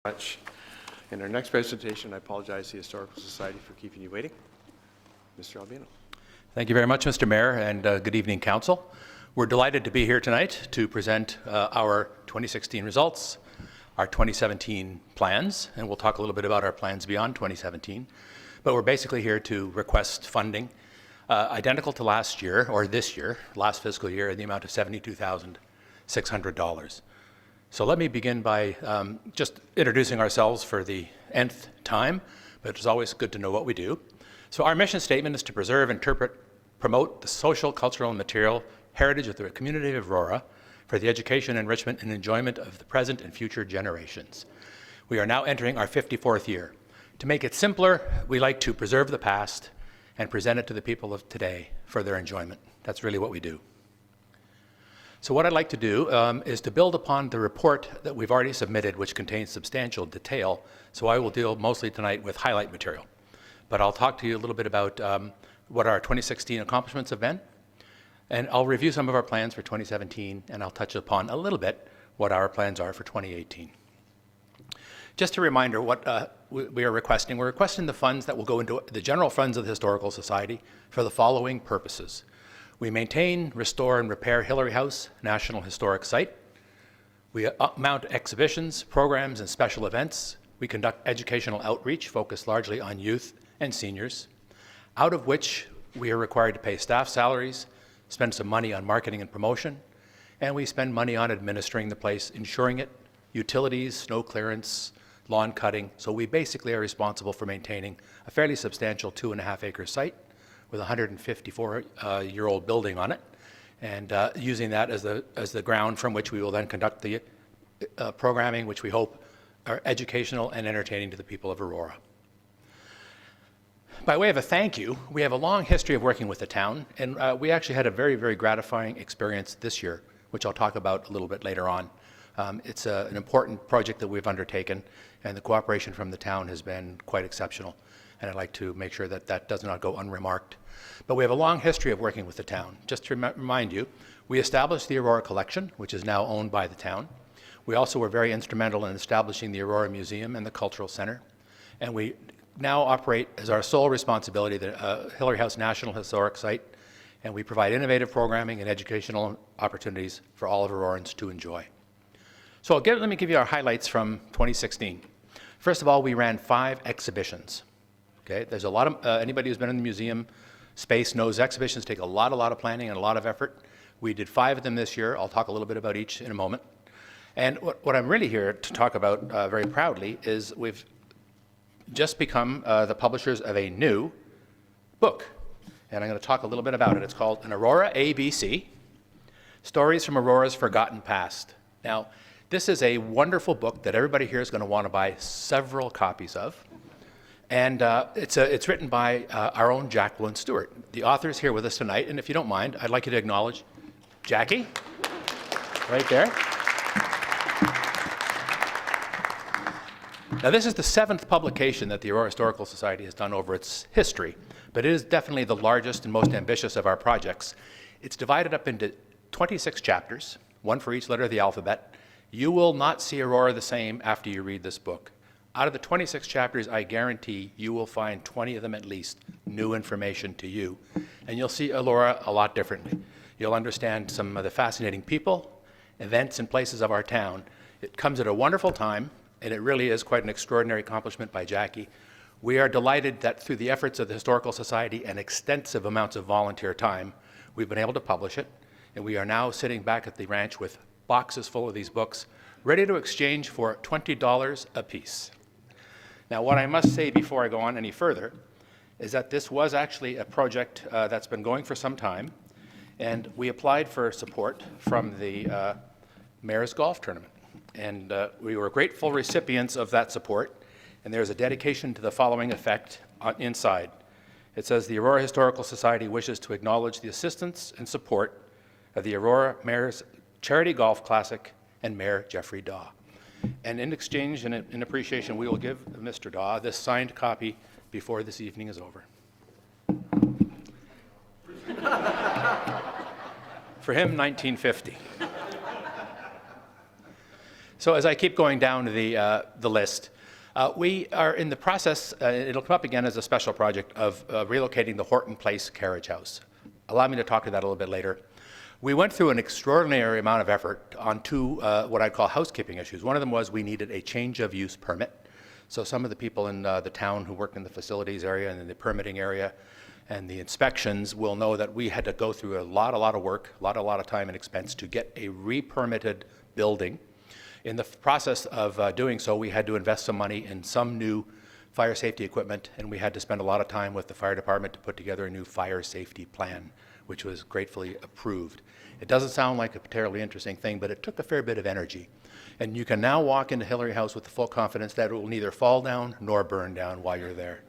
Much. In our next presentation, I apologize to the Historical Society for keeping you waiting. Mr. Albino. Thank you very much, Mr. Mayor, and good evening, Council. We're delighted to be here tonight to present our 2016 results, our 2017 plans, and we'll talk a little bit about our plans beyond 2017. But we're basically here to request funding identical to last year, or this year, last fiscal year, in the amount of $72,600. So let me begin by just introducing ourselves for the nth time, but it's always good to know what we do. So our mission statement is to preserve, interpret, promote the social, cultural, and material heritage of the community of Aurora for the education, enrichment, and enjoyment of the present and future generations. We are now entering our 54th year. To make it simpler, we like to preserve the past and present it to the people of today for their enjoyment. That's really what we do. So what I'd like to do is to build upon the report that we've already submitted, which contains substantial detail. So I will deal mostly tonight with highlight material. But I'll talk to you a little bit about what our 2016 accomplishments have been. And I'll review some of our plans for 2017, and I'll touch upon a little bit what our plans are for 2018. Just a reminder what we are requesting. We're requesting the funds that will go into the general funds of the Historical Society for the following purposes. We maintain, restore, and repair Hillary House National Historic Site. We mount exhibitions, programs, and special events. We conduct educational outreach focused largely on youth and seniors, out of which we are required to pay staff salaries, spend some money on marketing and promotion, and we spend money on administering the place, insuring it, utilities, snow clearance, lawn cutting. So we basically are responsible for maintaining a fairly substantial 2.5-acre site with a 154-year-old building on it, and using that as the ground from which we will then conduct the programming, which we hope are educational and entertaining to the people of Aurora. By way of a thank you, we have a long history of working with the town, and we actually had a very, very gratifying experience this year, which I'll talk about a little bit later on. It's an important project that we've undertaken, and the cooperation from the town has been quite exceptional. And I'd like to make sure that that does not go unremarked. But we have a long history of working with the town. Just to remind you, we established the Aurora Collection, which is now owned by the town. We also were very instrumental in establishing the Aurora Museum and the Cultural Center. And we now operate as our sole responsibility the Hillary House National Historic Site, and we provide innovative programming and educational opportunities for all of Aurorans to enjoy. So let me give you our highlights from 2016. First of all, we ran 5 exhibitions. Okay, there's a lot of, anybody who's been in the museum space knows exhibitions take a lot of planning and a lot of effort. We did 5 of them this year. I'll talk a little bit about each in a moment. And what I'm really here to talk about very proudly is we've just become the publishers of a new book. And I'm going to talk a little bit about it. It's called An Aurora ABC, Stories from Aurora's Forgotten Past. Now, this is a wonderful book that everybody here is going to want to buy several copies of. And it's written by our own Jacqueline Stewart. The author is here with us tonight, and if you don't mind, I'd like you to acknowledge Jackie, right there. Now, this is the 7th publication that the Aurora Historical Society has done over its history, but it is definitely the largest and most ambitious of our projects. It's divided up into 26 chapters, one for each letter of the alphabet. You will not see Aurora the same after you read this book. Out of the 26 chapters, I guarantee you will find 20 of them at least new information to you. And you'll see Aurora a lot differently. You'll understand some of the fascinating people, events, and places of our town. It comes at a wonderful time, and it really is quite an extraordinary accomplishment by Jackie. We are delighted that through the efforts of the Historical Society and extensive amounts of volunteer time, we've been able to publish it. And we are now sitting back at the ranch with boxes full of these books, ready to exchange for $20 a piece. Now, what I must say before I go on any further is that this was actually a project that's been going for some time, and we applied for support from the Mayor's Golf Tournament. And we were grateful recipients of that support, and there's a dedication to the following effect inside. It says, the Aurora Historical Society wishes to acknowledge the assistance and support of the Aurora Mayor's Charity Golf Classic and Mayor Jeffrey Daw. And in exchange and in appreciation, we will give Mr. Daw this signed copy before this evening is over. For him, 1950. So as I keep going down the list, we are in the process, it'll come up again as a special project, of relocating the Horton Place carriage house. Allow me to talk to that a little bit later. We went through an extraordinary amount of effort on two what I'd call housekeeping issues. One of them was we needed a change of use permit. So some of the people in the town who work in the facilities area and in the permitting area and the inspections will know that we had to go through a lot of work, a lot of time and expense to get a re-permitted building. In the process of doing so, we had to invest some money in some new fire safety equipment, and we had to spend a lot of time with the fire department to put together a new fire safety plan, which was gratefully approved. It doesn't sound like a terribly interesting thing, but it took a fair bit of energy. And you can now walk into Hillary House with the full confidence that it will neither fall down nor burn down while you're there.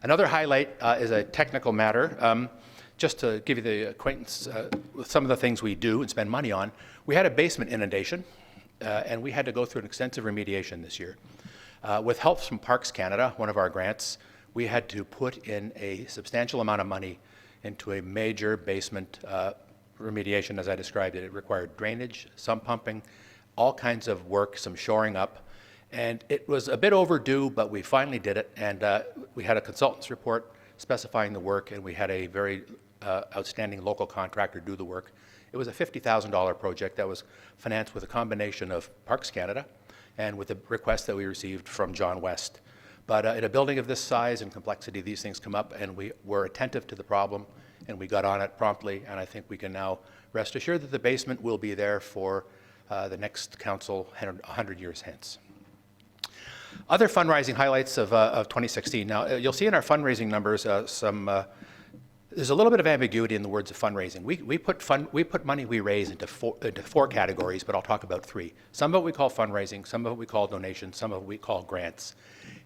Another highlight is a technical matter. Just to give you the acquaintance with some of the things we do and spend money on, we had a basement inundation, and we had to go through an extensive remediation this year. With help from Parks Canada, one of our grants, we had to put in a substantial amount of money into a major basement remediation, as I described it. It required drainage, sump pumping, all kinds of work, some shoring up. And it was a bit overdue, but we finally did it. And we had a consultant's report specifying the work, and we had a very outstanding local contractor do the work. It was a $50,000 project that was financed with a combination of Parks Canada and with the request that we received from John West. But in a building of this size and complexity, these things come up, and we were attentive to the problem, and we got on it promptly, and I think we can now rest assured that the basement will be there for the next council 100 years hence. Other fundraising highlights of 2016. Now, you'll see in our fundraising numbers there's a little bit of ambiguity in the words of fundraising. We put money we raise into four categories, but I'll talk about three. Some of it we call fundraising, some of it we call donations, some of it we call grants.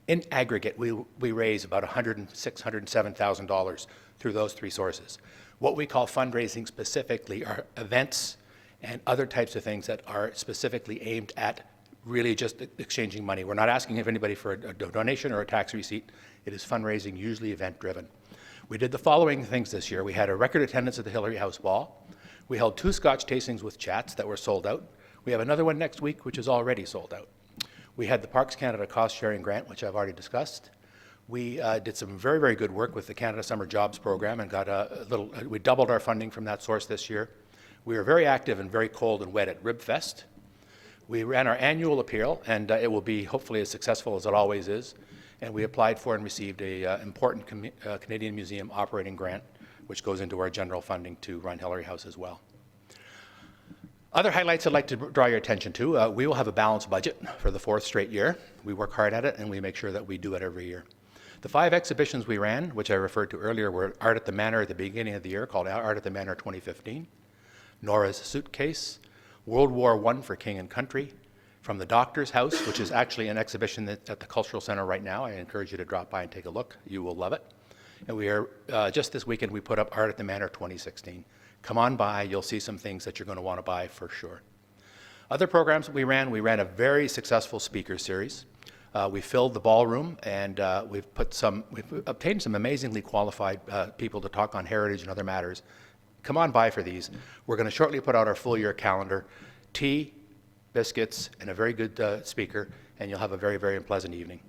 In aggregate, we raise about $106,000, $107,000 through those three sources. What we call fundraising specifically are events and other types of things that are specifically aimed at really just exchanging money. We're not asking if anybody for a donation or a tax receipt. It is fundraising, usually event-driven. We did the following things this year. We had a record attendance at the Hillary House Ball. We held 2 Scotch tastings with chats that were sold out. We have another one next week, which is already sold out. We had the Parks Canada cost-sharing grant, which I've already discussed. We did some very, very good work with the Canada Summer Jobs Program and got we doubled our funding from that source this year. We were very active and very cold and wet at Ribfest. We ran our annual appeal, and it will be hopefully as successful as it always is. And we applied for and received a important Canadian Museum operating grant, which goes into our general funding to run Hillary House as well. Other highlights I'd like to draw your attention to, we will have a balanced budget for the 4th straight year. We work hard at it, and we make sure that we do it every year. The 5 exhibitions we ran, which I referred to earlier, were Art at the Manor at the beginning of the year, called Art at the Manor 2015, Nora's Suitcase, World War I for King and Country, From the Doctor's House, which is actually an exhibition at the Cultural Center right now. I encourage you to drop by and take a look. You will love it. And we are, just this weekend, we put up Art at the Manor 2016. Come on by. You'll see some things that you're going to want to buy for sure. Other programs that we ran a very successful speaker series. We filled the ballroom, and we've obtained some amazingly qualified people to talk on heritage and other matters. Come on by for these. We're going to shortly put out our full year calendar. Tea, biscuits, and a very good speaker, and you'll have a very, very pleasant evening.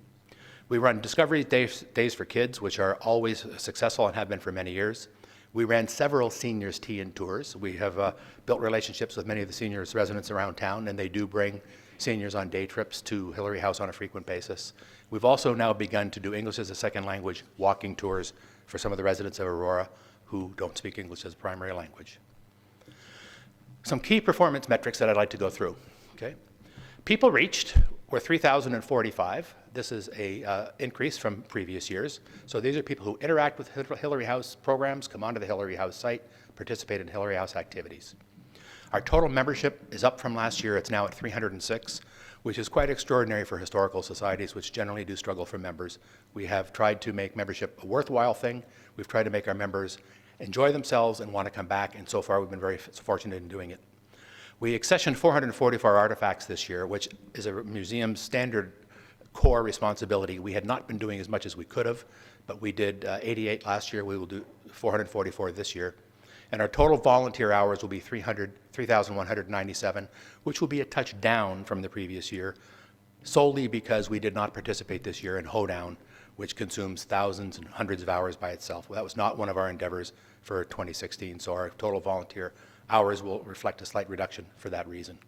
We run Discovery Days for Kids, which are always successful and have been for many years. We ran several seniors tea-in tours. We have built relationships with many of the seniors residents around town, and they do bring seniors on day trips to Hillary House on a frequent basis. We've also now begun to do English as a second language walking tours for some of the residents of Aurora who don't speak English as a primary language. Some key performance metrics that I'd like to go through. Okay. People reached were 3,045. This is a increase from previous years. So these are people who interact with Hillary House programs, come onto the Hillary House site, participate in Hillary House activities. Our total membership is up from last year. It's now at 306, which is quite extraordinary for historical societies, which generally do struggle for members. We have tried to make membership a worthwhile thing. We've tried to make our members enjoy themselves and want to come back, and so far we've been very fortunate in doing it. We accessioned 444 artifacts this year, which is a museum's standard core responsibility. We had not been doing as much as we could have, but we did 88 last year. We will do 444 this year. And our total volunteer hours will be 3,197, which will be a touch down from the previous year, solely because we did not participate this year in Hoedown, which consumes thousands and hundreds of hours by itself. Well, that was not one of our endeavors for 2016, so our total volunteer hours will reflect a slight reduction for that reason.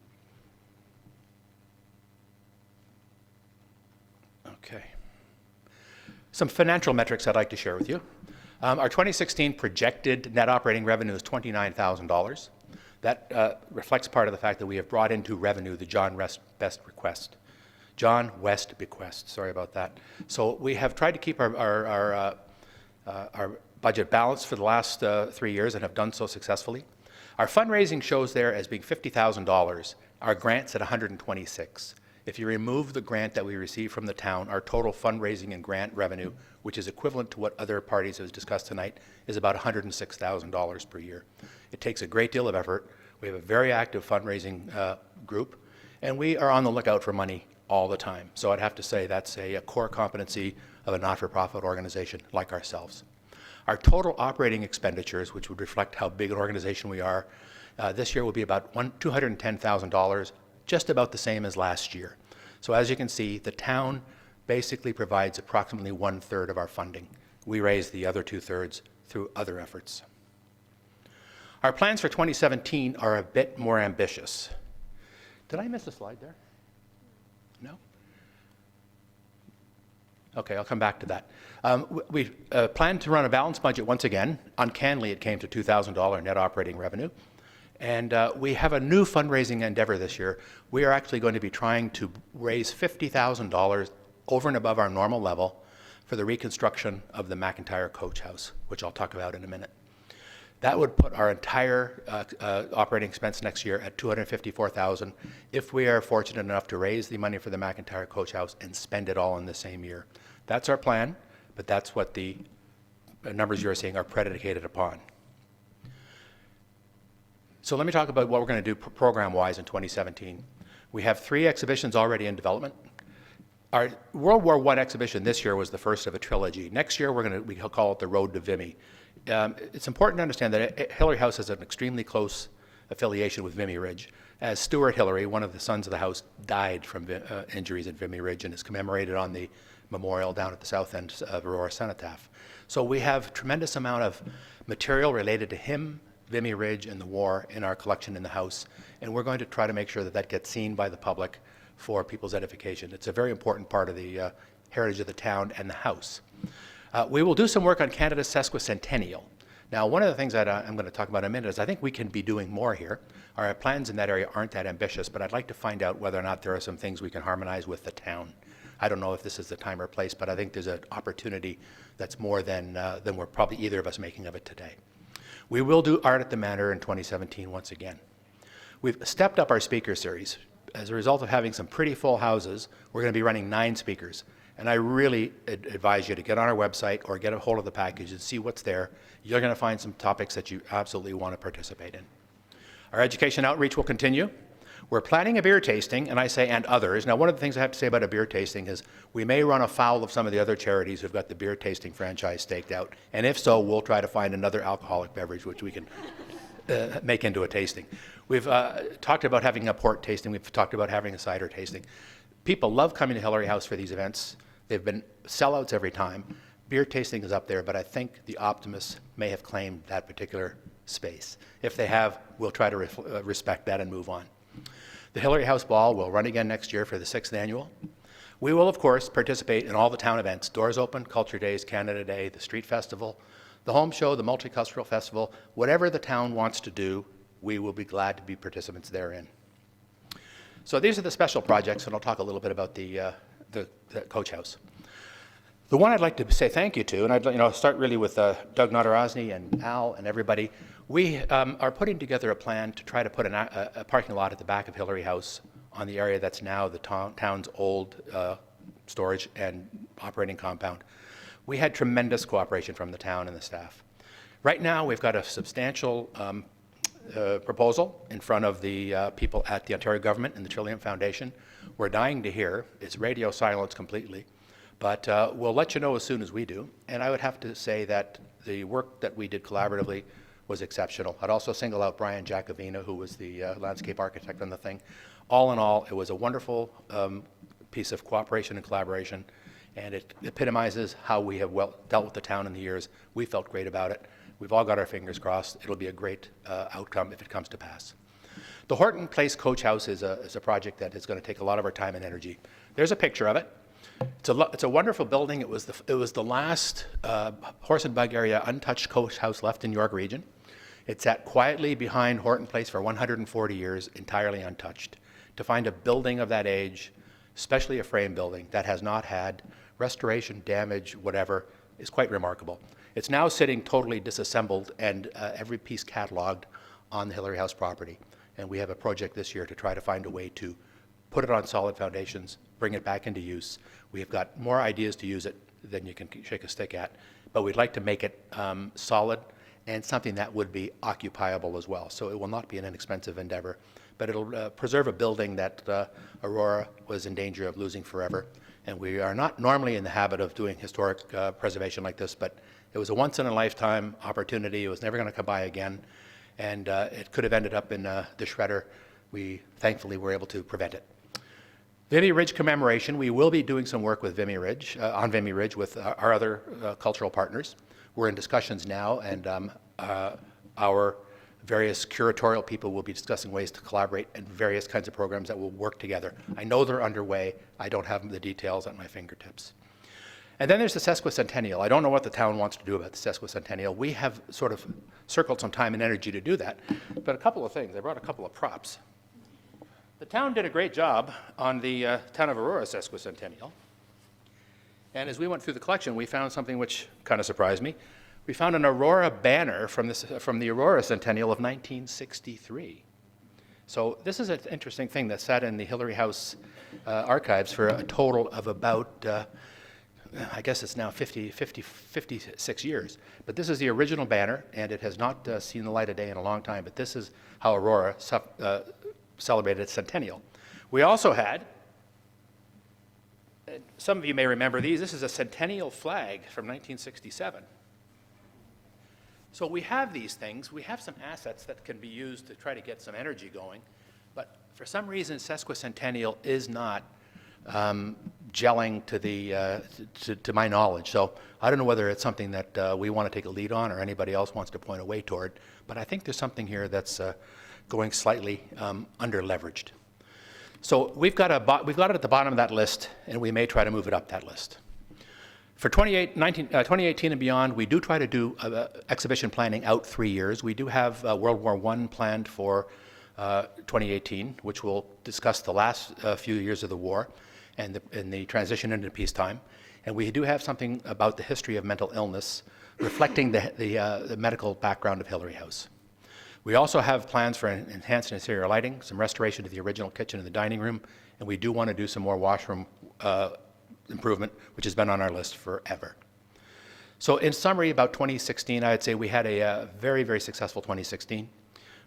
Okay. Some financial metrics I'd like to share with you. Our 2016 projected net operating revenue is $29,000. That reflects part of the fact that we have brought into revenue the John West bequest. John West bequest, sorry about that. So we have tried to keep our budget balanced for the last 3 years and have done so successfully. Our fundraising shows there as being $50,000. Our grant's at $126,000. If you remove the grant that we received from the town, our total fundraising and grant revenue, which is equivalent to what other parties have discussed tonight, is about $106,000 per year. It takes a great deal of effort. We have a very active fundraising group, and we are on the lookout for money all the time. So I'd have to say that's a core competency of a not-for-profit organization like ourselves. Our total operating expenditures, which would reflect how big an organization we are, this year will be about $210,000, just about the same as last year. So as you can see, the town basically provides approximately 1/3 of our funding. We raise the other 2/3 through other efforts. Our plans for 2017 are a bit more ambitious. Did I miss a slide there? No? Okay, I'll come back to that. We plan to run a balanced budget once again. Uncannily, it came to $2,000 net operating revenue. And we have a new fundraising endeavor this year. We are actually going to be trying to raise $50,000 over and above our normal level for the reconstruction of the McIntyre Coach House, which I'll talk about in a minute. That would put our entire operating expense next year at $254,000 if we are fortunate enough to raise the money for the McIntyre Coach House and spend it all in the same year. That's our plan, but that's what the numbers you're seeing are predicated upon. So let me talk about what we're going to do program-wise in 2017. We have 3 exhibitions already in development. Our World War I exhibition this year was the first of a trilogy. Next year, we call it the Road to Vimy. It's important to understand that Hillary House has an extremely close affiliation with Vimy Ridge, as Stuart Hillary, one of the sons of the house, died from injuries at Vimy Ridge and is commemorated on the memorial down at the south end of Aurora Cenotaph. So we have a tremendous amount of material related to him, Vimy Ridge, and the war in our collection in the house, and we're going to try to make sure that that gets seen by the public for people's edification. It's a very important part of the heritage of the town and the house. We will do some work on Canada's sesquicentennial. Now, one of the things that I'm going to talk about in a minute is I think we can be doing more here. Our plans in that area aren't that ambitious, but I'd like to find out whether or not there are some things we can harmonize with the town. I don't know if this is the time or place, but I think there's an opportunity that's more than we're probably either of us making of it today. We will do Art at the Manor in 2017 once again. We've stepped up our speaker series. As a result of having some pretty full houses, we're going to be running 9 speakers. And I really advise you to get on our website or get a hold of the package and see what's there. You're going to find some topics that you absolutely want to participate in. Our education outreach will continue. We're planning a beer tasting, and I say and others. Now, one of the things I have to say about a beer tasting is we may run afoul of some of the other charities who've got the beer tasting franchise staked out. And if so, we'll try to find another alcoholic beverage which we can make into a tasting. We've talked about having a port tasting. We've talked about having a cider tasting. People love coming to Hillary House for these events. They've been sellouts every time. Beer tasting is up there, but I think the optimists may have claimed that particular space. If they have, we'll try to respect that and move on. The Hillary House Ball will run again next year for the 6th annual. We will, of course, participate in all the town events: Doors Open, Culture Days, Canada Day, the Street Festival, the Home Show, the Multicultural Festival. Whatever the town wants to do, we will be glad to be participants therein. So these are the special projects, and I'll talk a little bit about the Coach House. The one I'd like to say thank you to, and I'd start really with Doug Notarosny and Al and everybody. We are putting together a plan to try to put a parking lot at the back of Hillary House on the area that's now the town's old storage and operating compound. We had tremendous cooperation from the town and the staff. Right now, we've got a substantial proposal in front of the people at the Ontario government and the Trillium Foundation. We're dying to hear. It's radio silence completely, but we'll let you know as soon as we do. And I would have to say that the work that we did collaboratively was exceptional. I'd also single out Brian Jacovina, who was the landscape architect on the thing. All in all, it was a wonderful piece of cooperation and collaboration, and it epitomizes how we have dealt with the town in the years. We felt great about it. We've all got our fingers crossed. It'll be a great outcome if it comes to pass. The Horton Place Coach House is a project that is going to take a lot of our time and energy. There's a picture of it. It's a wonderful building. It was the last horse and bug area untouched coach house left in York Region. It sat quietly behind Horton Place for 140 years, entirely untouched. To find a building of that age, especially a frame building, that has not had restoration, damage, whatever, is quite remarkable. It's now sitting totally disassembled and every piece cataloged on the Hillary House property. And we have a project this year to try to find a way to put it on solid foundations, bring it back into use. We've got more ideas to use it than you can shake a stick at, but we'd like to make it solid and something that would be occupiable as well. So it will not be an inexpensive endeavor, but it'll preserve a building that Aurora was in danger of losing forever. And we are not normally in the habit of doing historic preservation like this, but it was a once-in-a-lifetime opportunity. It was never going to come by again, and it could have ended up in the shredder. We thankfully were able to prevent it. Vimy Ridge commemoration, we will be doing some work with Vimy Ridge, on Vimy Ridge with our other cultural partners. We're in discussions now, and our various curatorial people will be discussing ways to collaborate and various kinds of programs that will work together. I know they're underway. I don't have the details at my fingertips. And then there's the sesquicentennial. I don't know what the town wants to do about the sesquicentennial. We have sort of circled some time and energy to do that, but a couple of things. I brought a couple of props. The town did a great job on the Town of Aurora sesquicentennial. And as we went through the collection, we found something which kind of surprised me. We found an Aurora banner from the Aurora Centennial of 1963. So this is an interesting thing that sat in the Hillary House archives for a total of about, I guess it's now 56 years. But this is the original banner, and it has not seen the light of day in a long time. But this is how Aurora celebrated its centennial. We also had, some of you may remember these, this is a centennial flag from 1967. So we have these things, we have some assets that can be used to try to get some energy going, but for some reason sesquicentennial is not gelling to my knowledge. So I don't know whether it's something that we want to take a lead on or anybody else wants to point a way toward, but I think there's something here that's going slightly under-leveraged. So we've got it at the bottom of that list, and we may try to move it up that list. For 2018 and beyond, we do try to do exhibition planning out 3 years. We do have World War I planned for 2018, which will discuss the last few years of the war and the transition into peacetime. And we do have something about the history of mental illness, reflecting the medical background of Hillary House. We also have plans for enhanced interior lighting, some restoration to the original kitchen and the dining room, and we do want to do some more washroom improvement, which has been on our list forever. So in summary, about 2016, I'd say we had a very, very successful 2016.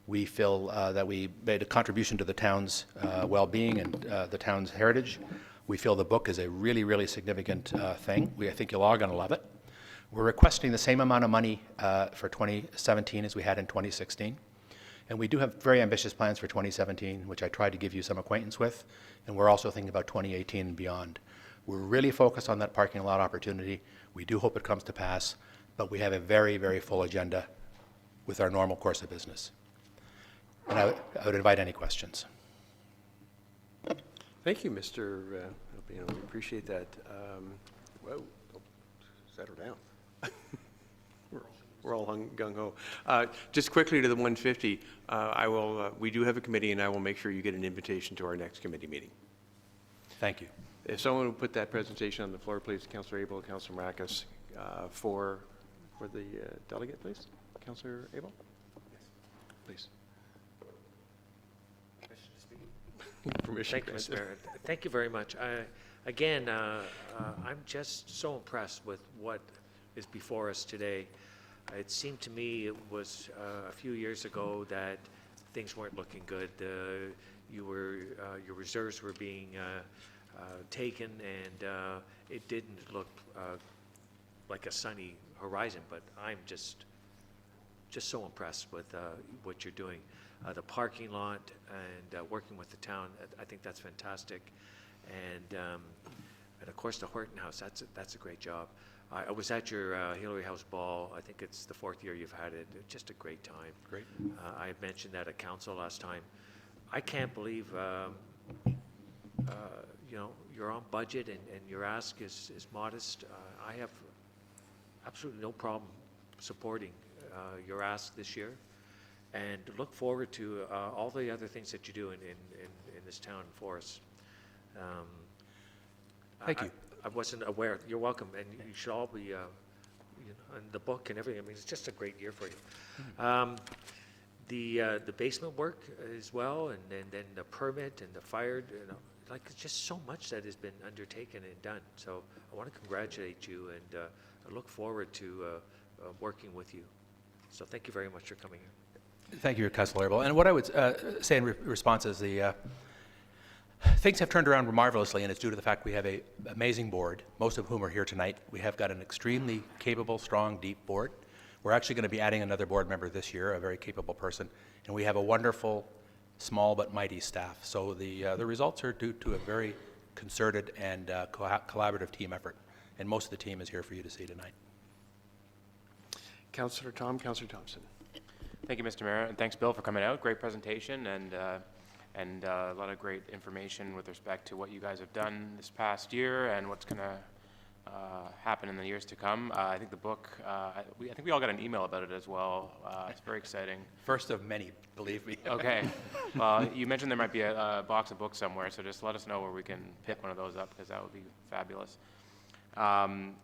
We feel that we made a contribution to the town's well-being and the town's heritage. We feel the book is a really, really significant thing. I think you're all going to love it. We're requesting the same amount of money for 2017 as we had in 2016. And we do have very ambitious plans for 2017, which I tried to give you some acquaintance with. And we're also thinking about 2018 and beyond. We're really focused on that parking lot opportunity. We do hope it comes to pass, but we have a very, very full agenda with our normal course of business. And I would invite any questions. Thank you, Mr. Albino. We appreciate that. Whoa, settle down. We're all gung-ho. Just quickly to the 150, we do have a committee, and I will make sure you get an invitation to our next committee meeting. Thank you. If someone would put that presentation on the floor, please. Councillor Abel, Councillor Maracus, for the delegate, please. Councillor Abel? Yes. Please. Permission to speak? Permission. Thank you, Mr. Mayor. Thank you very much. Again, I'm just so impressed with what is before us today. It seemed to me it was a few years ago that things weren't looking good. Your reserves were being taken, and it didn't look like a sunny horizon. But I'm just just so impressed with what you're doing. The parking lot and working with the town, I think that's fantastic. And of course, the Horton House, that's a great job. I was at your Hillary House ball. I think it's the 4th year you've had it. Just a great time. Great. I had mentioned that at council last time. I can't believe, you know, you're on budget and your ask is modest. I have absolutely no problem supporting your ask this year, and look forward to all the other things that you do in this town for us. Thank you. I wasn't aware. You're welcome, and you should all be, you know, and the book and everything. I mean, it's just a great year for you. The basement work as well, and then the permit and the fire. You know, like it's just so much that has been undertaken and done. So I want to congratulate you, and I look forward to working with you. So thank you very much for coming here. Thank you, Councillor Abel. And what I would say in response is things have turned around marvelously, and it's due to the fact we have an amazing board, most of whom are here tonight. We have got an extremely capable, strong, deep board. We're actually going to be adding another board member this year, a very capable person, and we have a wonderful, small but mighty staff. So the results are due to a very concerted and collaborative team effort, and most of the team is here for you to see tonight. Councillor Councillor Thompson. Thank you, Mr. Mayor, and thanks, Bill, for coming out. Great presentation and a lot of great information with respect to what you guys have done this past year and what's going to happen in the years to come. I think the book, I think we all got an email about it as well. It's very exciting. First of many, believe me. Okay. Well, you mentioned there might be a box of books somewhere, so just let us know where we can pick one of those up, because that would be fabulous. And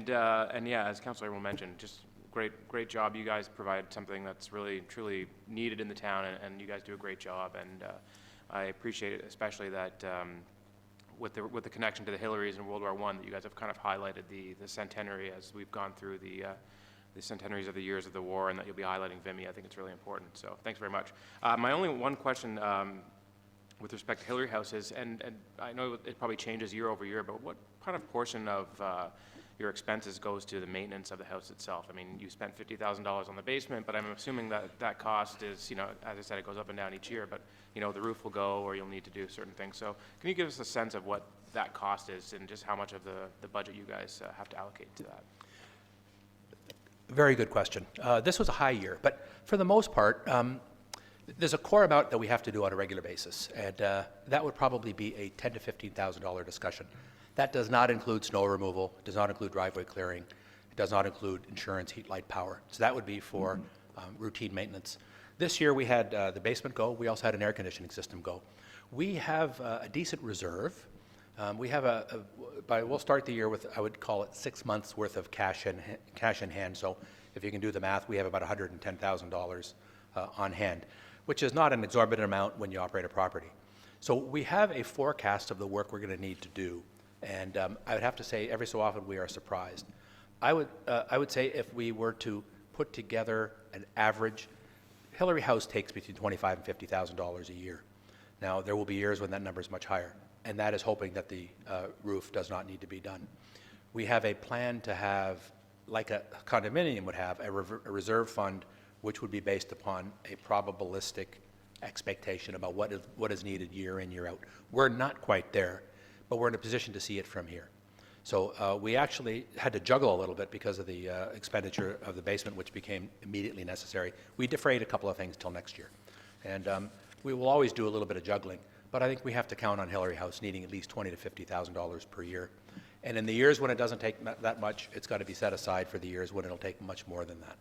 yeah, as Councillor will mention, just great job. You guys provide something that's really, truly needed in the town, and you guys do a great job. And I appreciate it, especially that with the connection to the Hillarys in World War I, that you guys have kind of highlighted the centenary as we've gone through the centenaries of the years of the war, and that you'll be highlighting Vimy. I think it's really important. So thanks very much. My only one question with respect to Hillary House is, and I know it probably changes year over year, but what kind of portion of your expenses goes to the maintenance of the house itself? I mean, you spent $50,000 on the basement, but I'm assuming that cost is, you know, as I said, it goes up and down each year, but, you know, the roof will go, or you'll need to do certain things. So can you give us a sense of what that cost is, and just how much of the budget you guys have to allocate to that? Very good question. This was a high year, but for the most part, there's a core amount that we have to do on a regular basis, and that would probably be a $10,000 to $15,000 discussion. That does not include snow removal, does not include driveway clearing, it does not include insurance, heat, light, power. So that would be for routine maintenance. This year we had the basement go. We also had an air conditioning system go. We have a decent reserve. We have we'll start the year with, I would call it 6 months worth of cash in hand. So if you can do the math, we have about $110,000 on hand, which is not an exorbitant amount when you operate a property. So we have a forecast of the work we're going to need to do. And I would have to say, every so often we are surprised. I would say if we were to put together an average, Hillary House takes between $25,000 and $50,000 a year. Now, there will be years when that number is much higher, and that is hoping that the roof does not need to be done. We have a plan to have, like a condominium would have, a reserve fund, which would be based upon a probabilistic expectation about what is needed year in, year out. We're not quite there, but we're in a position to see it from here. So we actually had to juggle a little bit because of the expenditure of the basement, which became immediately necessary. We defrayed a couple of things till next year. And we will always do a little bit of juggling, but I think we have to count on Hillary House needing at least $20,000 to $50,000 per year. And in the years when it doesn't take that much, it's got to be set aside for the years when it'll take much more than that.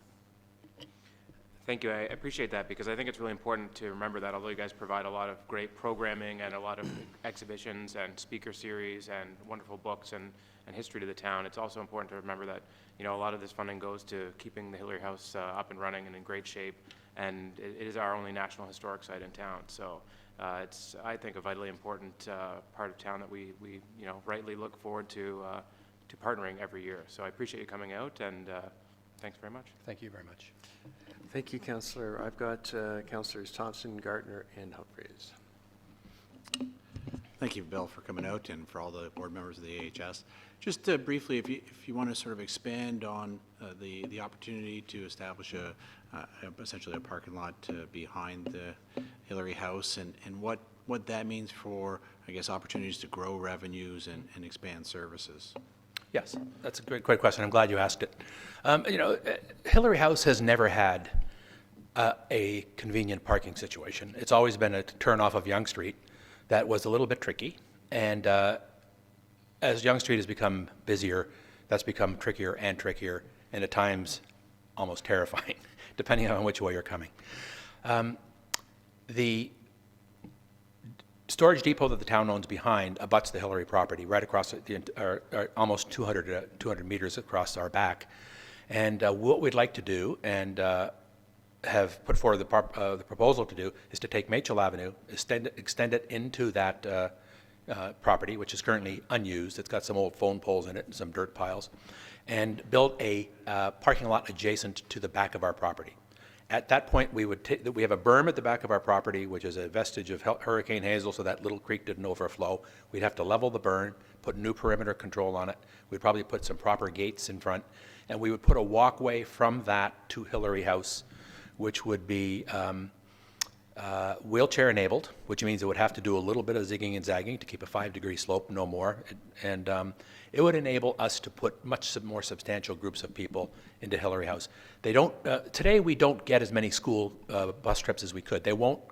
Thank you. I appreciate that, because I think it's really important to remember that although you guys provide a lot of great programming and a lot of exhibitions and speaker series and wonderful books and history to the town, it's also important to remember that, you know, a lot of this funding goes to keeping the Hillary House up and running and in great shape, and it is our only National Historic Site in town. So it's, I think, a vitally important part of town that we you know, rightly look forward to partnering every year. So I appreciate you coming out, and thanks very much. Thank you very much. Thank you, Councillor. I've got Councillors Thompson, Gardner, and Humphreys. Thank you, Bill, for coming out, and for all the board members of the AHS. Just briefly, if you want to sort of expand on the opportunity to establish essentially a parking lot behind the Hillary House, and what that means for, I guess, opportunities to grow revenues and expand services. Yes, that's a great question. I'm glad you asked it. Hillary House has never had a convenient parking situation. It's always been a turnoff of Yonge Street that was a little bit tricky. And as Yonge Street has become busier, that's become trickier and trickier, and at times almost terrifying, depending on which way you're coming. The storage depot that the town owns behind abuts the Hillary property, right across almost 200 meters across our back. And what we'd like to do, and have put forward the proposal to do, is to take Machel Avenue, extend it into that property, which is currently unused. It's got some old phone poles in it and some dirt piles, and build a parking lot adjacent to the back of our property. At that point, we have a berm at the back of our property, which is a vestige of Hurricane Hazel, so that little creek didn't overflow. We'd have to level the berm, put new perimeter control on it. We'd probably put some proper gates in front, and we would put a walkway from that to Hillary House, which would be wheelchair enabled, which means it would have to do a little bit of zigging and zagging to keep a 5-degree slope, no more. And it would enable us to put much more substantial groups of people into Hillary House. They don't, today we don't get as many school bus trips as we could. They won't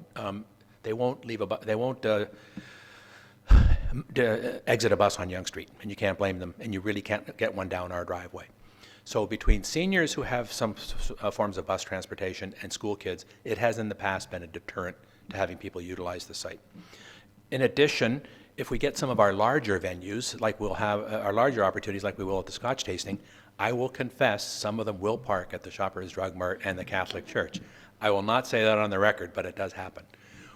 exit a bus on Yonge Street, and you can't blame them, and you really can't get one down our driveway. So between seniors who have some forms of bus transportation and school kids, it has in the past been a deterrent to having people utilize the site. In addition, if we get some of our larger venues, like we'll have our larger opportunities like we will at the Scotch tasting, I will confess some of them will park at the Shoppers Drug Mart and the Catholic Church. I will not say that on the record, but it does happen.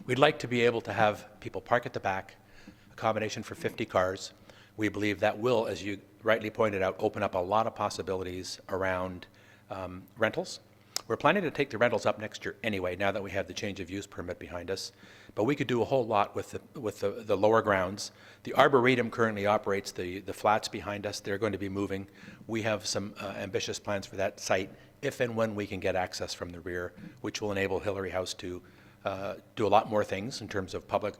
We'd like to be able to have people park at the back, accommodation for 50 cars. We believe that will, as you rightly pointed out, open up a lot of possibilities around rentals. We're planning to take the rentals up next year anyway, now that we have the change of use permit behind us. But we could do a whole lot with the lower grounds. The Arboretum currently operates the flats behind us. They're going to be moving. We have some ambitious plans for that site, if and when we can get access from the rear, which will enable Hillary House to do a lot more things in terms of public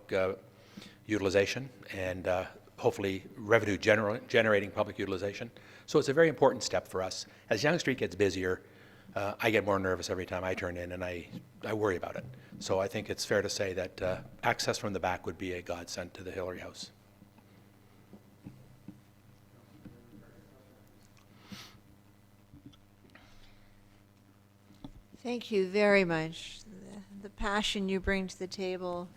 utilization and hopefully revenue generating public utilization. So it's a very important step for us. As Yonge Street gets busier, I get more nervous every time I turn in, and I worry about it. So I think it's fair to say that access from the back would be a godsend to the Hillary House. Thank you very much. The passion you bring to the table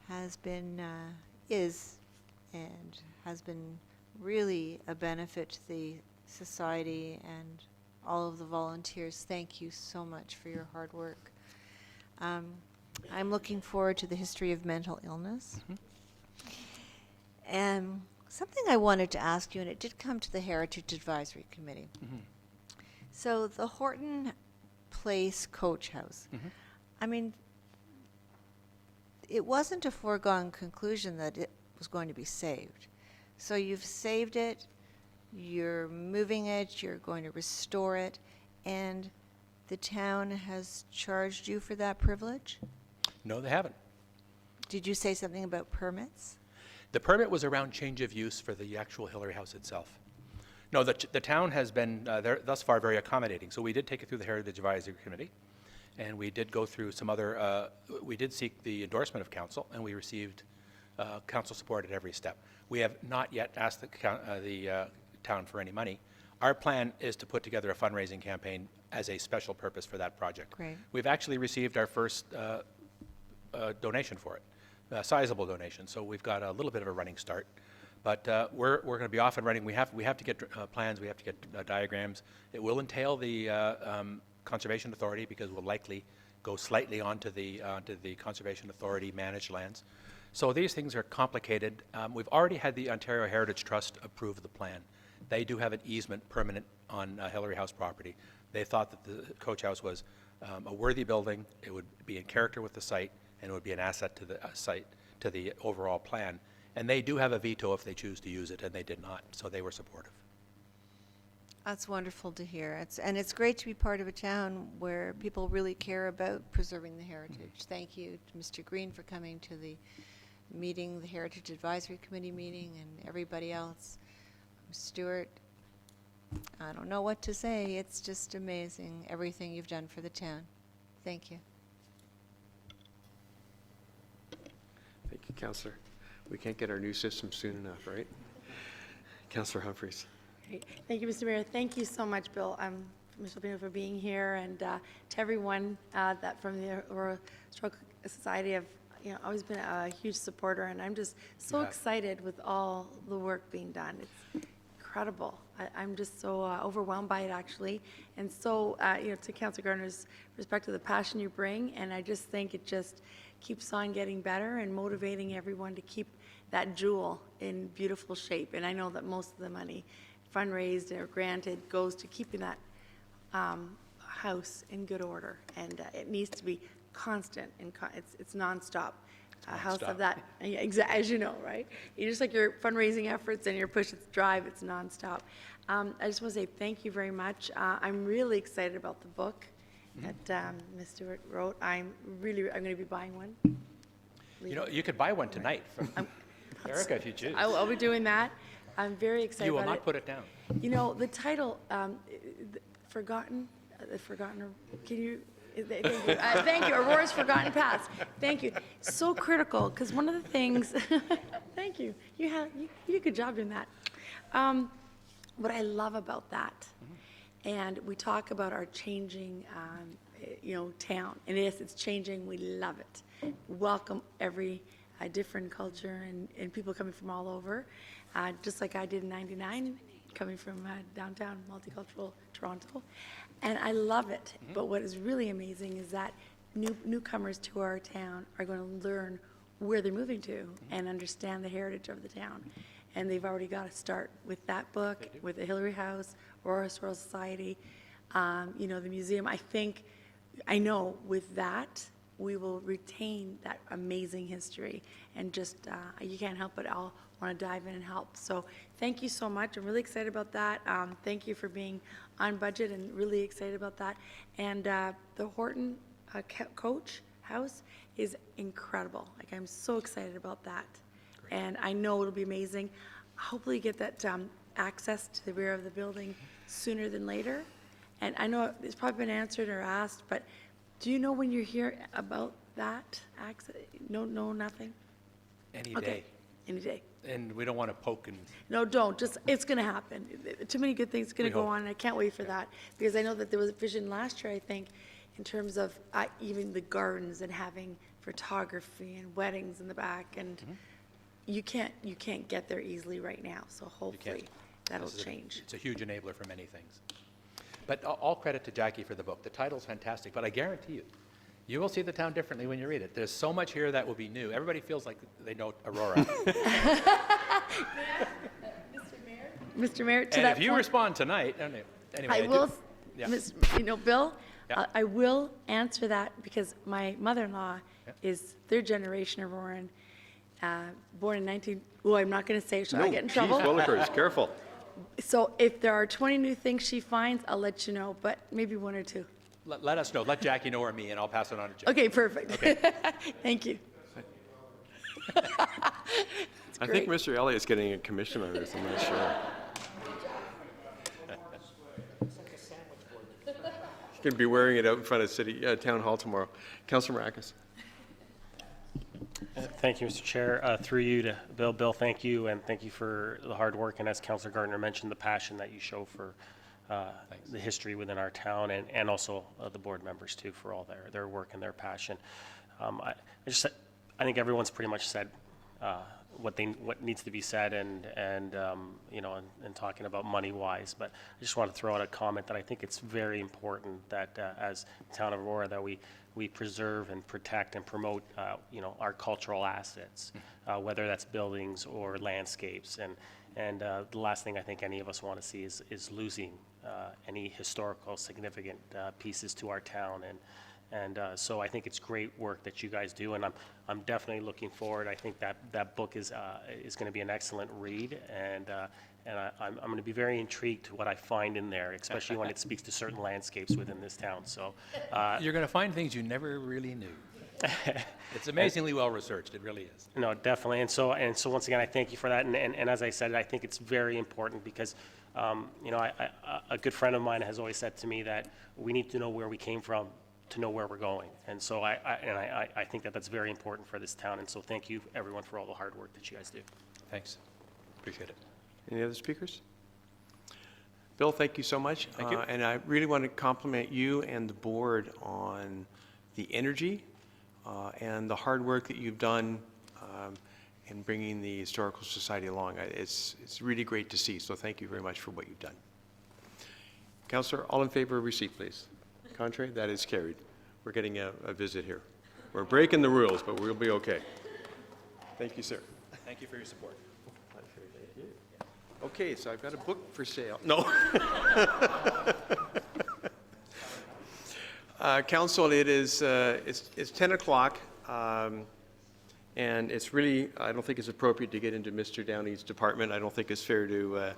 has been, is, and has been really a benefit to the society and all of the volunteers. Thank you so much for your hard work. I'm looking forward to the history of mental illness. And something I wanted to ask you, and it did come to the Heritage Advisory Committee. So the Horton Place Coach House. I mean, it wasn't a foregone conclusion that it was going to be saved. So you've saved it, you're moving it, you're going to restore it, and the town has charged you for that privilege? No, they haven't. Did you say something about permits? The permit was around change of use for the actual Hillary House itself. No, the town has been thus far very accommodating. So we did take it through the Heritage Advisory Committee, and we did go through some other, we did seek the endorsement of council, and we received council support at every step. We have not yet asked the town for any money. Our plan is to put together a fundraising campaign as a special purpose for that project. Great. We've actually received our first donation for it, a sizable donation, so we've got a little bit of a running start. But we're going to be off and running. We have to get plans. We have to get diagrams. It will entail the Conservation Authority, because we'll likely go slightly onto the Conservation Authority managed lands. So these things are complicated. We've already had the Ontario Heritage Trust approve the plan. They do have an easement permanent on Hillary House property. They thought that the coach house was a worthy building. It would be in character with the site, and it would be an asset to the site, to the overall plan. And they do have a veto if they choose to use it, and they did not, so they were supportive. That's wonderful to hear. And it's great to be part of a town where people really care about preserving the heritage. Thank you to Mr. Green for coming to the meeting, the Heritage Advisory Committee meeting, and everybody else. Stuart, I don't know what to say. It's just amazing, everything you've done for the town. Thank you. Thank you, Councillor. We can't get our new system soon enough, right? Councillor Humphreys. Great. Thank you, Mr. Mayor. Thank you so much, Bill, Mr. Pino, for being here, and to everyone that from the Aurora Stroke Society. I've always been a huge supporter, and I'm just so excited with all the work being done. It's incredible. I'm just so overwhelmed by it, actually, and so to Councillor Gardner's respect to the passion you bring, and I just think it just keeps on getting better and motivating everyone to keep that jewel in beautiful shape. And I know that most of the money fundraised or granted goes to keeping that house in good order, and it needs to be constant and it's nonstop. A house of that, as you know, right? You just like your fundraising efforts and your push to drive, it's nonstop. I just want to say thank you very much. I'm really excited about the book that Ms. Stewart wrote. I'm going to be buying one. You could buy one tonight from Erica if you choose. I'll be doing that. I'm very excited You will about not it. put it down. The title, Forgotten, can you, thank you. Thank you, Aurora's Forgotten Past. Thank you. So critical, because one of the things, thank you. You did a good job doing that. What I love about that, and we talk about our changing, town, and yes, it's changing. We love it. Welcome every different culture and people coming from all over, just like I did in '99, coming from downtown multicultural Toronto, and I love it. But what is really amazing is that newcomers to our town are going to learn where they're moving to and understand the heritage of the town. And they've already got to start with that book, with the Hillary House, Aurora Historical Society, the museum. I know with that, we will retain that amazing history, and just, you can't help but all want to dive in and help. So thank you so much. I'm really excited about that. Thank you for being on budget, and really excited about that. And the Horton Coach House is incredible. I'm so excited about that. Great. And I know it'll be amazing. Hopefully get that access to the rear of the building sooner than later. And I know it's probably been answered or asked, but do you know when you're here about that access? No, nothing? Any Okay. day. Any day. And we don't want to poke and... No, don't. Just, it's going to happen. Too many good things going to go hope. on, and I can't wait for that. Because I know that there was a vision last year, I think, in terms of even the gardens and having photography and weddings in the back. And you can't get there easily right now. So hopefully that'll change. It's a huge enabler for many things. But all credit to Jackie for the book. The title's fantastic, but I guarantee you, you will see the town differently when you read it. There's so much here that will be new. Everybody feels like they know Aurora. Mr. Mayor, to And that if you point, respond tonight, anyway. I will, Yeah. Bill, Yeah. I will answer that because my mother-in-law Yeah. is third generation Auroran, born in I'm not going to say it, so I get in trouble. Willikers, careful. So if there are 20 new things she finds, I'll let you know, but maybe one or two. Let us know. Let Jackie know or me, and I'll pass it on to Jackie. Okay, perfect. Okay. Thank you. I think Mr. Elliott's getting a commission on this, I'm not sure. He's going to be wearing it out in front of Town Hall tomorrow. Councillor Maracus. Thank you, Mr. Chair. Through you to Bill. Bill, thank you, and thank you for the hard work, and as Councillor Gardner mentioned, the passion that you show for the history within our town, and also the board members too, for all their work and their passion. I think everyone's pretty much said what needs to be said, and talking about money wise. But I just want to throw out a comment that I think it's very important that as the town of Aurora, that we preserve and protect and promote our cultural assets, whether that's buildings or landscapes. And the last thing I think any of us want to see is losing any historical significant pieces to our town. And so I think it's great work that you guys do, and I'm definitely looking forward. I think that book is going to be an excellent read, And I'm going to be very intrigued to what I find in there, especially when it speaks to certain landscapes within this town. So You're going to find things you never really knew. It's amazingly well-researched, it really is. no, definitely. And so once again, I thank you for that. And as I said, I think it's very important because, you know, a good friend of mine has always said to me that we need to know where we came from to know where we're going. And so I think that that's very important for this town. And so thank you, everyone, for all the hard work that you guys do. Thanks. Appreciate it. Any other speakers? Bill, thank you so much. Thank you. And I really want to compliment you and the board on the energy and the hard work that you've done in bringing the Historical Society along. It's really great to see, so thank you very much for what you've done. Councillor, all in favor of receipt, please. Contrary, that is carried. We're getting a visit here. We're breaking the rules, but we'll be okay. Thank you, sir. Thank you for your support. Okay, so I've got a book for sale. No. Council, it's 10 o'clock, and it's really, I don't think it's appropriate to get into Mr. Downey's department. I don't think it's fair to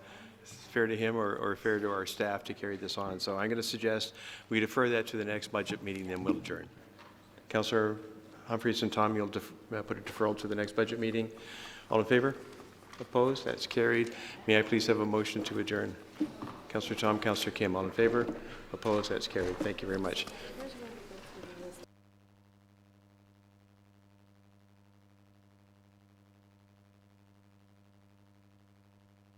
him or fair to our staff to carry this on. So I'm going to suggest we defer that to the next budget meeting, then we'll adjourn. Councillor Humphreys and Tom, you'll put a deferral to the next budget meeting. All in favor? Opposed? That's carried. May I please have a motion to adjourn? Councillor Tom, Councillor Kim, all in favor? Opposed? That's carried. Thank you very much.